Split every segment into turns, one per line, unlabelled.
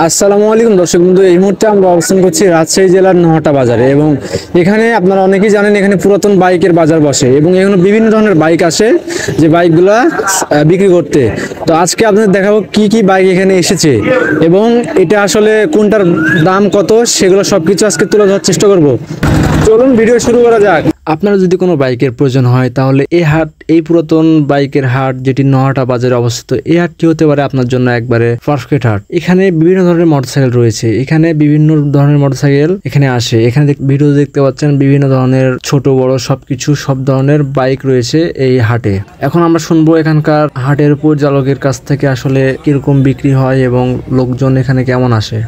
আসসালামু আলাইকুম দর্শক বন্ধু, এই মুহূর্তে আমরা অবস্থান করছি রাজশাহী জেলার নহাটা বাজারে এবং এখানে আপনারা অনেকেই জানেন এখানে পুরাতন বাইকের বাজার বসে এবং এখানে বিভিন্ন ধরনের বাইক আসে যে বাইকগুলা বিক্রি করতে। তো আজকে আপনাদের দেখাবো কি কি বাইক এখানে এসেছে এবং এটা আসলে কোনটার দাম কত সেগুলো সবকিছু আজকে তুলে ধরার চেষ্টা করব। চলুন ভিডিও শুরু করা যাক। আপনার যদি কোনো বাইকের প্রয়োজন হয় তাহলে এই পুরাতন বাইকের হাট যেটি নহাটা বাজারে অবস্থিত, এই হাটটি হতে পারে আপনার জন্য একবারে পারফেক্ট হাট। এখানে বিভিন্ন ধরনের মোটরসাইকেল রয়েছে, এখানে বিভিন্ন ধরনের মোটরসাইকেল এখানে আসে। এখানে ভিডিও দেখতে পাচ্ছেন বিভিন্ন ধরনের ছোট বড় সব ধরনের বাইক রয়েছে এই হাটে। এখন আমরা শুনবো এখানকার হাটের পরিচালকের কাছ থেকে আসলে কিরকম বিক্রি হয় এবং লোকজন এখানে কেমন আসে।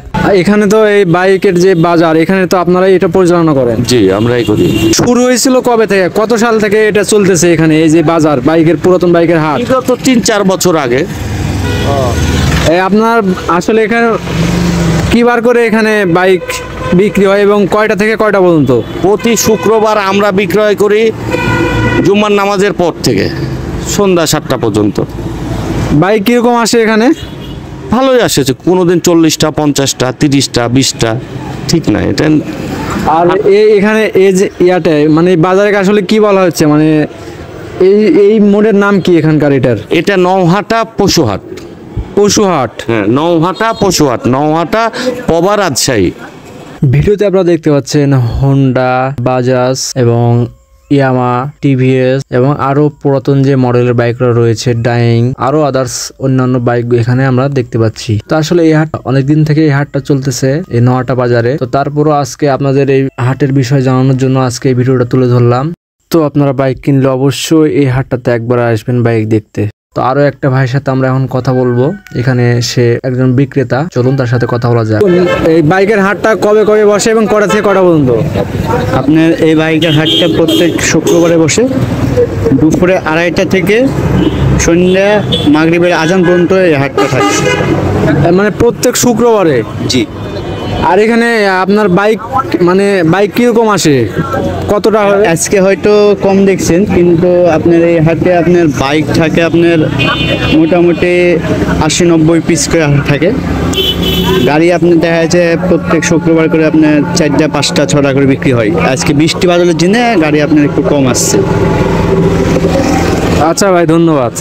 এখানে তো এই বাইকের যে বাজার, এখানে তো আপনারা এটা পরিচালনা করেন?
জি, আমরাই করি।
শুরু হয়েছিল কবে থেকে, কত সাল থেকে এটা চলতেছে এখানে এই যে বাজার, বাইকের পুরাতন বাইকের হাট?
বিগত ৩-৪ বছর আগে।
আপনার আসলে এখানে কি বার করে এখানে বাইক বিক্রি হয় এবং কয়টা থেকে কয়টা পর্যন্ত?
প্রতি শুক্রবার আমরা বিক্রয় করি জুম্মার নামাজের পর থেকে সন্ধ্যা ৭টা পর্যন্ত।
বাইক কিরকম আসে এখানে?
ভালোই আসেছে, কোনোদিন ৪০টা, ৫০টা, ৩০টা, ২০টা, ঠিক না এটা।
আর এখানে এই যে ইয়াতে মানে বাজারে আসলে কি বলা হচ্ছে, মানে এই মোড়ের নাম কি এখানকার?
এটা নওহাটা পশুহাট।
পশুহাট?
হ্যাঁ, নওহাটা পশুহাট, নওহাটা পবা রাজশাহী।
ভিডিওতে আপনারা দেখতে পাচ্ছেন হোন্ডা, বাজাজ এবং ইয়ামা, টিভিএস এবং আরো পুরাতন যে মডেলের বাইকরা রয়েছে, ডাইং, আরো আদার্স অন্যান্য বাইক এখানে আমরা দেখতে পাচ্ছি। তো আসলে এই হাট অনেকদিন থেকে এই হাটটা চলতেছে এই নহাটা বাজারে। তো তারপরও আজকে আপনাদের এই হাটের বিষয় জানানোর জন্য আজকে এই ভিডিওটা তুলে ধরলাম। তো আপনারা বাইক কিনলে অবশ্যই এই হাটটাতে একবার আসবেন বাইক দেখতে। তো আরো একটা ভাইয়ের সাথে আমরা এখন কথা বলবো, এখানে সে একজন বিক্রেতা, চলুন তার সাথে কথা বলা যাক। এই বাইকের হাটটা কবে কবে বসে এবং কটা থেকে কটা পর্যন্ত?
আপনার এই বাইকের হাটটা প্রত্যেক শুক্রবারে বসে দুপুরে ২:৩০ থেকে সন্ধ্যা মাগরিবের আজান পর্যন্ত এই হাটটা থাকে।
মানে প্রত্যেক শুক্রবারে?
জি।
আর এখানে আপনার বাইক মানে বাইক কিরকম আসে, কতটা?
আজকে হয়তো কম দেখছেন, কিন্তু আপনার এই হাটে আপনার বাইক থাকে আপনার মোটামুটি ৮০-৯০ পিস করে থাকে। গাড়ি আপনার দেখা যাচ্ছে প্রত্যেক শুক্রবার করে আপনার ৪টা, ৫টা, ৬টা করে বিক্রি হয়। আজকে বৃষ্টি বাদলের জন্য গাড়ি আপনার একটু কম আসছে।
আচ্ছা ভাই, ধন্যবাদ।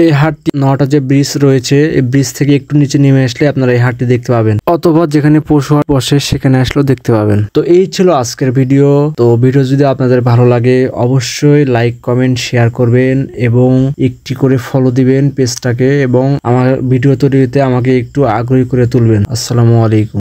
এই হাটটি নহাটা যে ব্রিজ রয়েছে, এই ব্রিজ থেকে একটু নিচে নেমে আসলে আপনারা এই হাটটি দেখতে পাবেন, অথবা যেখানে পশু হাট বসে সেখানে আসলেও দেখতে পাবেন। তো এই ছিল আজকের ভিডিও। তো ভিডিও যদি আপনাদের ভালো লাগে অবশ্যই লাইক, কমেন্ট, শেয়ার করবেন এবং একটি করে ফলো দিবেন পেজটাকে এবং আমার ভিডিও তৈরিতে আমাকে একটু আগ্রহী করে তুলবেন। আসসালামু আলাইকুম।